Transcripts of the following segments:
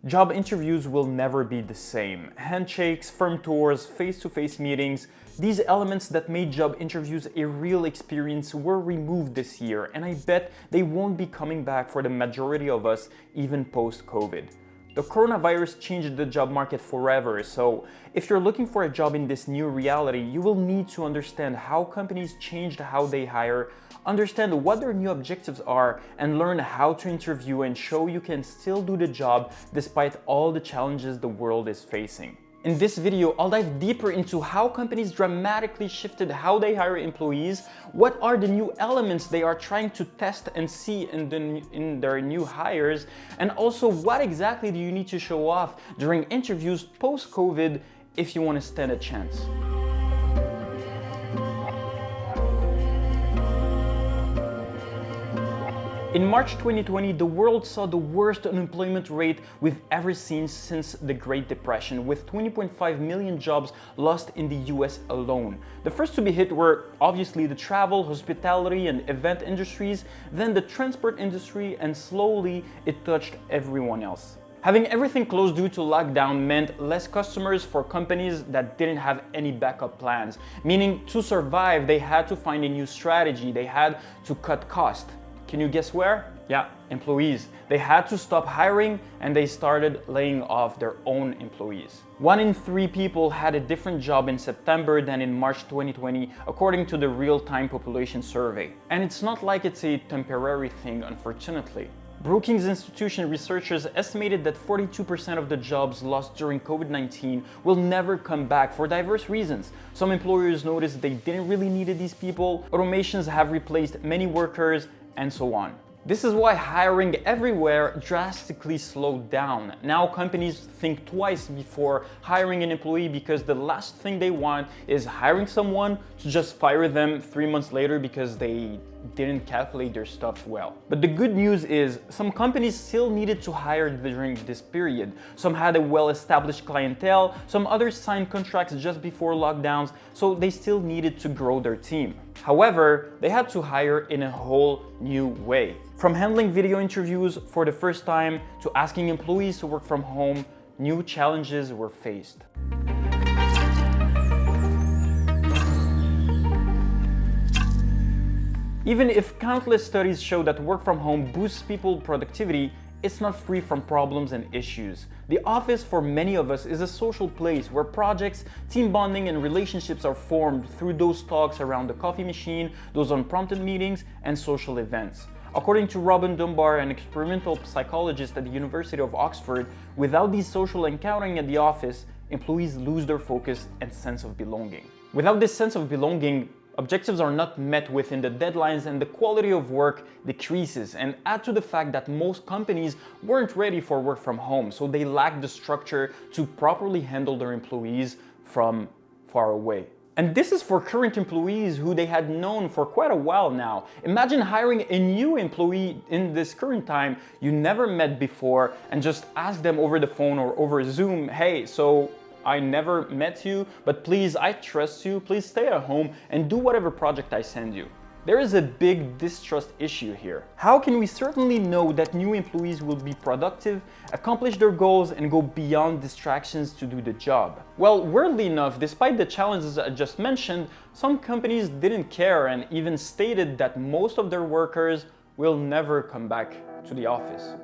Job interviews will never be the same. Handshakes, firm tours, face-to-face meetings, these elements that made job interviews a real experience were removed this year, and I bet they won't be coming back for the majority of us even post-COVID. The coronavirus changed the job market forever, so if you're looking for a job in this new reality, you will need to understand how companies changed how they hire, understand what their new objectives are, and learn how to interview and show you can still do the job despite all the challenges the world is facing. In this video, I'll dive deeper into how companies dramatically shifted how they hire employees, what are the new elements they are trying to test and see in their new hires, and also what exactly do you need to show off during interviews post-COVID if you want to stand a chance. In March 2020, the world saw the worst unemployment rate we've ever seen since the Great Depression, with 20.5 million jobs lost in the US alone. The first to be hit were obviously the travel, hospitality, and event industries, then the transport industry, and slowly it touched everyone else. Having everything closed due to lockdown meant less customers for companies that didn't have any backup plans, meaning to survive, they had to find a new strategy, they had to cut costs. Can you guess where? Yeah, employees. They had to stop hiring and they started laying off their own employees. 1 in 3 people had a different job in September than in March 2020, according to the real-time population survey. And it's not like it's a temporary thing, unfortunately. Brookings Institution researchers estimated that 42% of the jobs lost during COVID-19 will never come back for diverse reasons. Some employers noticed they didn't really need these people, automations have replaced many workers, and so on. This is why hiring everywhere drastically slowed down. Now companies think twice before hiring an employee because the last thing they want is hiring someone to just fire them 3 months later because they didn't calculate their stuff well. But the good news is some companies still needed to hire during this period. Some had a well-established clientele, some others signed contracts just before lockdowns, so they still needed to grow their team. However, they had to hire in a whole new way. From handling video interviews for the first time to asking employees to work from home, new challenges were faced. Even if countless studies show that work from home boosts people's productivity, it's not free from problems and issues. The office for many of us is a social place where projects, team bonding, and relationships are formed through those talks around the coffee machine, those unprompted meetings, and social events. According to Robin Dunbar, an experimental psychologist at the University of Oxford, without these social encountering at the office, employees lose their focus and sense of belonging. Without this sense of belonging, objectives are not met within the deadlines and the quality of work decreases, and add to the fact that most companies weren't ready for work from home, so they lacked the structure to properly handle their employees from far away. And this is for current employees who they had known for quite a while now. Imagine hiring a new employee in this current time you never met before and just ask them over the phone or over Zoom, hey, so I never met you, but please, I trust you, please stay at home and do whatever project I send you. There is a big distrust issue here. How can we certainly know that new employees will be productive, accomplish their goals, and go beyond distractions to do the job? Well, weirdly enough, despite the challenges I just mentioned, some companies didn't care and even stated that most of their workers will never come back to the office.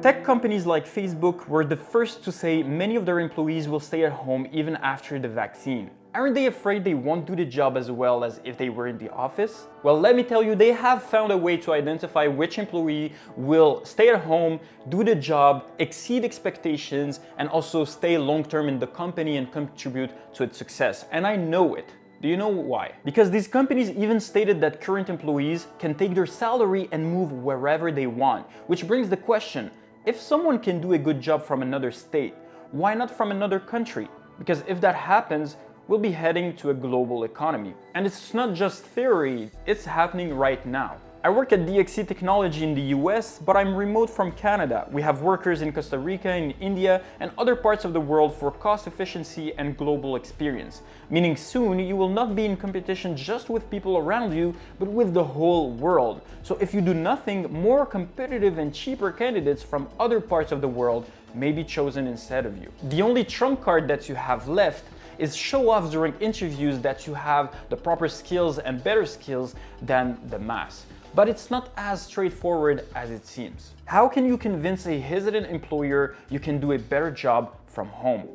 Tech companies like Facebook were the first to say many of their employees will stay at home even after the vaccine. Aren't they afraid they won't do the job as well as if they were in the office? Well, let me tell you, they have found a way to identify which employee will stay at home, do the job, exceed expectations, and also stay long-term in the company and contribute to its success. And I know it. Do you know why? Because these companies even stated that current employees can take their salary and move wherever they want, which brings the question, if someone can do a good job from another state, why not from another country? Because if that happens, we'll be heading to a global economy. And it's not just theory, it's happening right now. I work at DXC Technology in the US, but I'm remote from Canada. We have workers in Costa Rica, in India, and other parts of the world for cost efficiency and global experience. Meaning soon you will not be in competition just with people around you, but with the whole world. So if you do nothing, more competitive and cheaper candidates from other parts of the world may be chosen instead of you. The only trump card that you have left is show off during interviews that you have the proper skills and better skills than the mass. But it's not as straightforward as it seems. How can you convince a hesitant employer you can do a better job from home?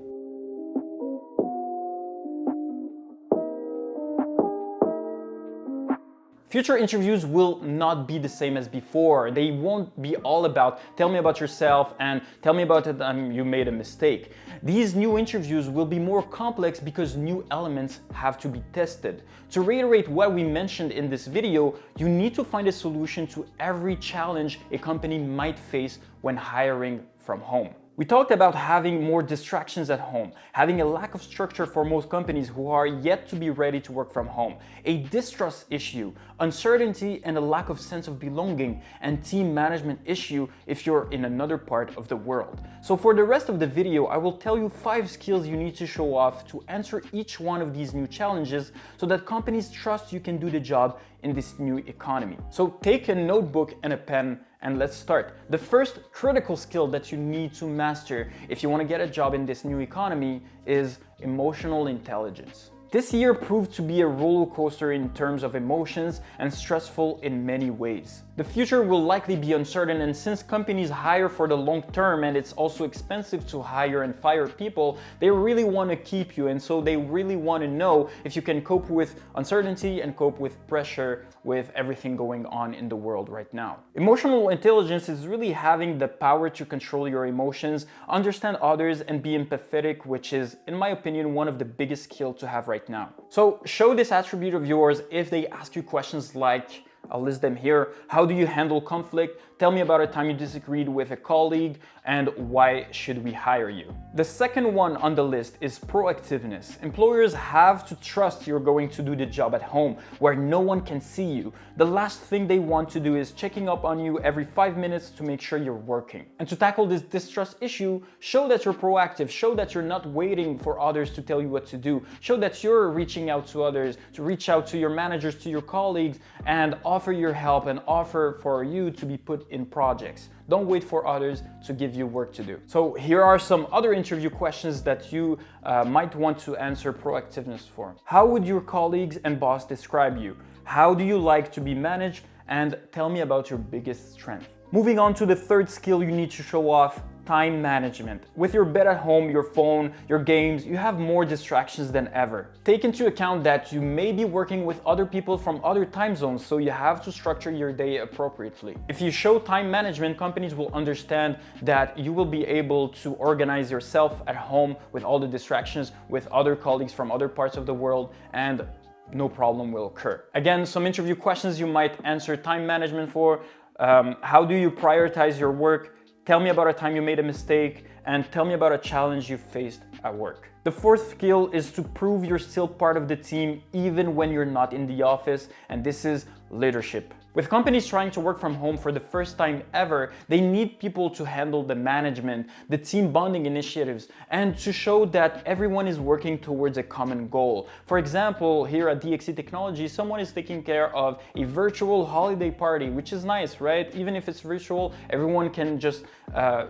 Future interviews will not be the same as before. They won't be all about tell me about yourself and tell me about it you made a mistake. These new interviews will be more complex because new elements have to be tested. To reiterate what we mentioned in this video, you need to find a solution to every challenge a company might face when hiring from home. We talked about having more distractions at home, having a lack of structure for most companies who are yet to be ready to work from home, a distrust issue, uncertainty and a lack of sense of belonging, and team management issue if you're in another part of the world. So for the rest of the video, I will tell you 5 skills you need to show off to answer each one of these new challenges so that companies trust you can do the job in this new economy. So take a notebook and a pen and let's start. The first critical skill that you need to master if you want to get a job in this new economy is emotional intelligence. This year proved to be a roller coaster in terms of emotions and stressful in many ways. The future will likely be uncertain, and since companies hire for the long term and it's also expensive to hire and fire people, they really want to keep you, and so they really want to know if you can cope with uncertainty and cope with pressure with everything going on in the world right now. Emotional intelligence is really having the power to control your emotions, understand others, and be empathetic, which is, in my opinion, one of the biggest skills to have right now. So show this attribute of yours if they ask you questions like, I'll list them here. How do you handle conflict? Tell me about a time you disagreed with a colleague, and why should we hire you? The second one on the list is proactiveness. Employers have to trust you're going to do the job at home where no one can see you. The last thing they want to do is checking up on you every 5 minutes to make sure you're working. And to tackle this distrust issue, show that you're proactive, show that you're not waiting for others to tell you what to do, show that you're reaching out to others, to reach out to your managers, to your colleagues, and offer your help and offer for you to be put in projects. Don't wait for others to give you work to do. So here are some other interview questions that you might want to answer proactiveness for. How would your colleagues and boss describe you? How do you like to be managed? And tell me about your biggest strength. Moving on to the third skill you need to show off, time management. With your bed at home, your phone, your games, you have more distractions than ever. Take into account that you may be working with other people from other time zones, so you have to structure your day appropriately. If you show time management, companies will understand that you will be able to organize yourself at home with all the distractions with other colleagues from other parts of the world, and no problem will occur. Again, some interview questions you might answer time management for. How do you prioritize your work? Tell me about a time you made a mistake, and tell me about a challenge you faced at work. The fourth skill is to prove you're still part of the team even when you're not in the office, and this is leadership. With companies trying to work from home for the first time ever, they need people to handle the management, the team bonding initiatives, and to show that everyone is working towards a common goal. For example, here at DXC Technology, someone is taking care of a virtual holiday party, which is nice, right? Even if it's virtual, everyone can just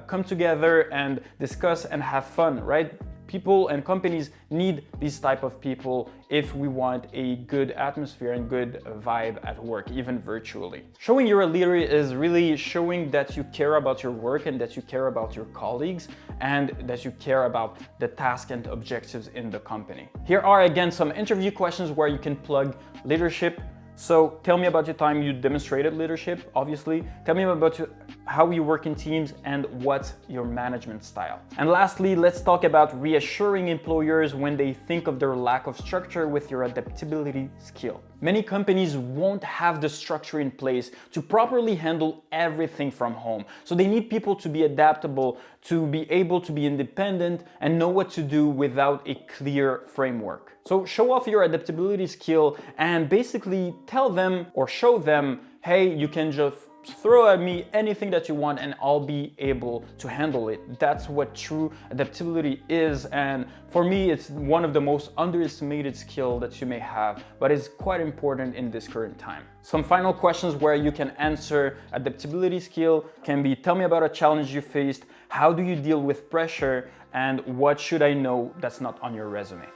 come together and discuss and have fun, right? People and companies need these type of people if we want a good atmosphere and good vibe at work, even virtually. Showing you're a leader is really showing that you care about your work and that you care about your colleagues and that you care about the task and objectives in the company. Here are again some interview questions where you can plug leadership. So tell me about your time you demonstrated leadership, obviously. Tell me about how you work in teams and what's your management style. And lastly, let's talk about reassuring employers when they think of their lack of structure with your adaptability skill. Many companies won't have the structure in place to properly handle everything from home. So they need people to be adaptable, to be able to be independent and know what to do without a clear framework. So show off your adaptability skill and basically tell them or show them, hey, you can just throw at me anything that you want and I'll be able to handle it. That's what true adaptability is, and for me it's one of the most underestimated skills that you may have, but it's quite important in this current time. Some final questions where you can answer adaptability skill can be: tell me about a challenge you faced, how do you deal with pressure, and what should I know that's not on your resume.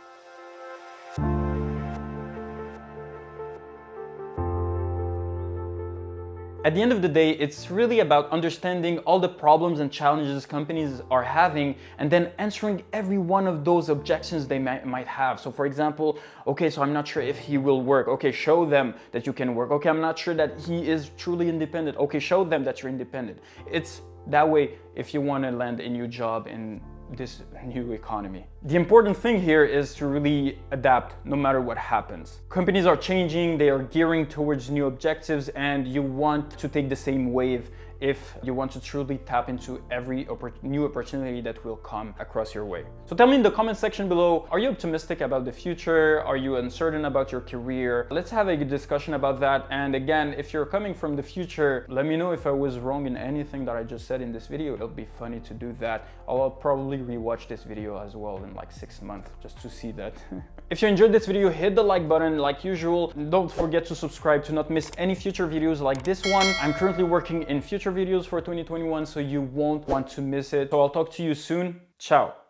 At the end of the day, it's really about understanding all the problems and challenges companies are having and then answering every one of those objections they might have. So for example, okay, so I'm not sure if he will work. Okay, show them that you can work. Okay, I'm not sure that he is truly independent. Okay, show them that you're independent. It's that way if you want to land a new job in this new economy. The important thing here is to really adapt no matter what happens. Companies are changing, they are gearing towards new objectives, and you want to take the same wave if you want to truly tap into every new opportunity that will come across your way. So tell me in the comment section below, are you optimistic about the future? Are you uncertain about your career? Let's have a good discussion about that. And again, if you're coming from the future, let me know if I was wrong in anything that I just said in this video. It'll be funny to do that. I'll probably rewatch this video as well in like 6 months just to see that. If you enjoyed this video, hit the like button like usual. Don't forget to subscribe to not miss any future videos like this one. I'm currently working in future videos for 2021, so you won't want to miss it. So I'll talk to you soon. Ciao.